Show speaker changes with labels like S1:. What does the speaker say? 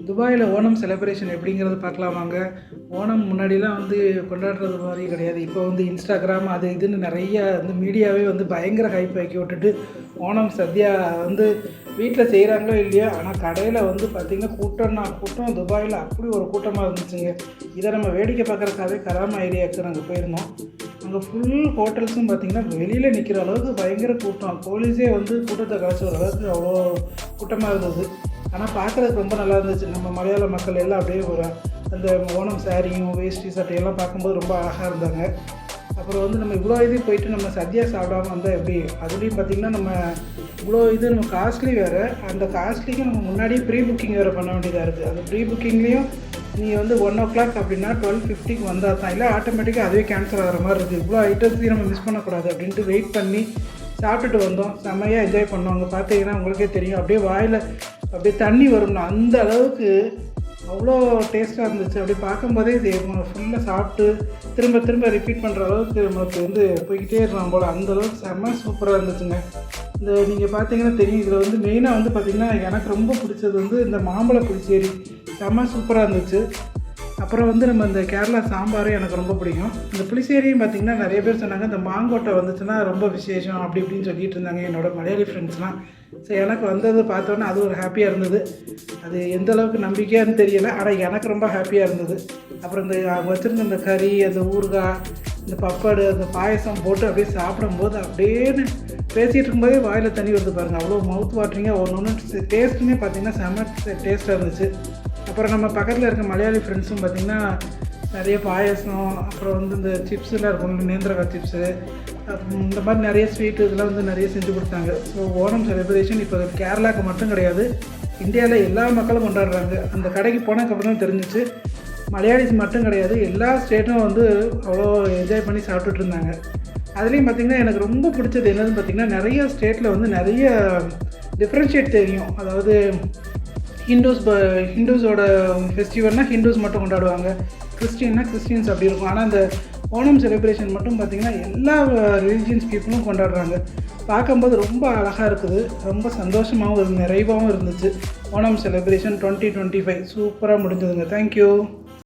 S1: துபாயில் ஓணம் செலிப்ரேஷன் எப்படிங்கிறது பார்க்கலாம் வாங்க. ஓணம் முன்னாடிலாம் வந்து கொண்டாடுறது மாதிரி கிடையாது. இப்போ வந்து இன்ஸ்டாகிராம் அது இதுன்னு நிறைய வந்து மீடியாவே வந்து பயங்கர ஹைப் ஆக்கி விட்டுட்டு ஓணம் சத்யா வந்து வீட்டில் செய்கிறாங்களோ இல்லையோ, ஆனால் கடையில் வந்து பார்த்திங்கன்னா கூட்டம்னா கூட்டம். துபாயில் அப்படி ஒரு கூட்டமாக இருந்துச்சுங்க. இதை நம்ம வேடிக்கை பார்க்குறக்காகவே கராமா ஏரியாவுக்கு நாங்கள் போயிருந்தோம். அங்கே ஃபுல் ஹோட்டல்ஸும் பார்த்திங்கன்னா வெளியில் நிற்கிற அளவுக்கு பயங்கர கூட்டம். போலீஸே வந்து கூட்டத்தை கலைச்சி வர அளவுக்கு அவ்வளோ கூட்டமாக இருந்தது. ஆனால் பார்க்குறதுக்கு ரொம்ப நல்லா இருந்துச்சு. நம்ம மலையாள மக்கள் எல்லாம் அப்படியே ஒரு அந்த ஓணம் சாரியும் வேஷ்டி சட்டையெல்லாம் பார்க்கும்போது ரொம்ப அழகாக இருந்தாங்க. அப்புறம் வந்து நம்ம இவ்வளோ இது போயிட்டு நம்ம சத்யா சாப்பிடாமல் வந்தால் எப்படி? அதுலேயும் பார்த்திங்கன்னா நம்ம இவ்வளோ இது நம்ம காஸ்ட்லி வேறு. அந்த காஸ்ட்லிக்கு நம்ம முன்னாடியே ப்ரீ புக்கிங் வேறு பண்ண வேண்டியதாக இருக்குது. அந்த ப்ரீ புக்கிங்லேயும் நீங்கள் வந்து 1 o'clock அப்படின்னா 12:50க்கு வந்தால் தான், இல்லை ஆட்டோமேட்டிக்காக அதுவே கேன்சல் ஆகிற மாதிரி இருக்குது. இவ்வளோ ஐட்டத்தையும் நம்ம மிஸ் பண்ணக்கூடாது அப்படின்ட்டு வெயிட் பண்ணி சாப்பிட்டுட்டு வந்தோம். செம்மையாக என்ஜாய் பண்ணோம். அங்கே பார்த்தீங்கன்னா உங்களுக்கே தெரியும், அப்படியே வாயில் அப்படியே தண்ணி வரும்னா அந்த அளவுக்கு அவ்வளோ டேஸ்ட்டாக இருந்துச்சு. அப்படி பார்க்கும்போதே ஃபுல்லாக சாப்பிட்டு திரும்ப திரும்ப ரிப்பீட் பண்ணுற அளவுக்கு நம்மளுக்கு வந்து போய்கிட்டே இருக்கலாம் போல். அந்தளவுக்கு செம்ம சூப்பராக இருந்துச்சுங்க. இந்த நீங்கள் பார்த்தீங்கன்னா தெரியும், இதில் வந்து மெயினாக வந்து பார்த்திங்கன்னா எனக்கு ரொம்ப பிடிச்சது வந்து இந்த மாம்பழ புளிச்சேரி செம்ம சூப்பராக இருந்துச்சு. அப்புறம் வந்து நம்ம இந்த கேரளா சாம்பாரும் எனக்கு ரொம்ப பிடிக்கும். இந்த புளிச்சேரியும் பார்த்திங்கன்னா நிறைய பேர் சொன்னாங்க இந்த மாங்கொட்டை வந்துச்சுன்னா ரொம்ப விசேஷம் அப்படி இப்படின்னு சொல்லிட்டு இருந்தாங்க என்னோடய மலையாளி ஃப்ரெண்ட்ஸ்லாம். ஸோ எனக்கு வந்தது பார்த்தோன்னே அது ஒரு ஹாப்பியாக இருந்தது. அது எந்த அளவுக்கு நம்பிக்கையான்னு தெரியலை, ஆனால் எனக்கு ரொம்ப ஹாப்பியாக இருந்தது. அப்புறம் இந்த அவங்க வச்சுருந்த இந்த கறி, அந்த ஊறுகாய், இந்த பப்பாடு, அந்த பாயசம் போட்டு அப்படியே சாப்பிடும்போது அப்படியே பேசிகிட்டு இருக்கும்போதே வாயில் தண்ணி வந்து பாருங்கள். அவ்வளோ மவுத் வாட்டரிங்காக ஒன்று டேஸ்ட்டுமே பார்த்திங்கன்னா செம்ம டேஸ்ட்டாக இருந்துச்சு. அப்புறம் நம்ம பக்கத்தில் இருக்க மலையாளி ஃப்ரெண்ட்ஸும் பார்த்திங்கன்னா நிறைய பாயசம், அப்புறம் வந்து இந்த சிப்ஸெலாம் இருக்கும், நேந்திரக்காய் சிப்ஸு, இந்த மாதிரி நிறைய ஸ்வீட்டு இதெல்லாம் வந்து நிறைய செஞ்சு கொடுத்தாங்க. ஸோ ஓணம் செலிப்ரேஷன் இப்போ கேரளாவுக்கு மட்டும் கிடையாது, இந்தியாவில் எல்லா மக்களும் கொண்டாடுறாங்க. அந்த கடைக்கு போனதுக்கப்புறம் தான் தெரிஞ்சிச்சு, மலையாளிஸ் மட்டும் கிடையாது, எல்லா ஸ்டேட்டும் வந்து அவ்வளோ என்ஜாய் பண்ணி சாப்பிட்டுட்டு இருந்தாங்க. அதுலேயும் பார்த்திங்கன்னா எனக்கு ரொம்ப பிடிச்சது என்னதுன்னு பார்த்திங்கன்னா, நிறைய ஸ்டேட்டில் வந்து நிறைய டிஃப்ரென்ஷியேட் தெரியும். அதாவது ஹிந்துஸோட ஃபெஸ்டிவல்னால் ஹிந்துஸ் மட்டும் கொண்டாடுவாங்க, கிறிஸ்டின்ஸ் அப்படி இருக்கும். ஆனால் அந்த ஓணம் செலிப்ரேஷன் மட்டும் பார்த்திங்கன்னா எல்லா ரிலீஜியன்ஸ் பீப்புளும் கொண்டாடுறாங்க. பார்க்கும்போது ரொம்ப அழகாக இருக்குது, ரொம்ப சந்தோஷமாகவும் நிறைவாகவும் இருந்துச்சு. ஓணம் செலிப்ரேஷன் 2025 சூப்பராக முடிஞ்சதுங்க. தேங்க்யூ.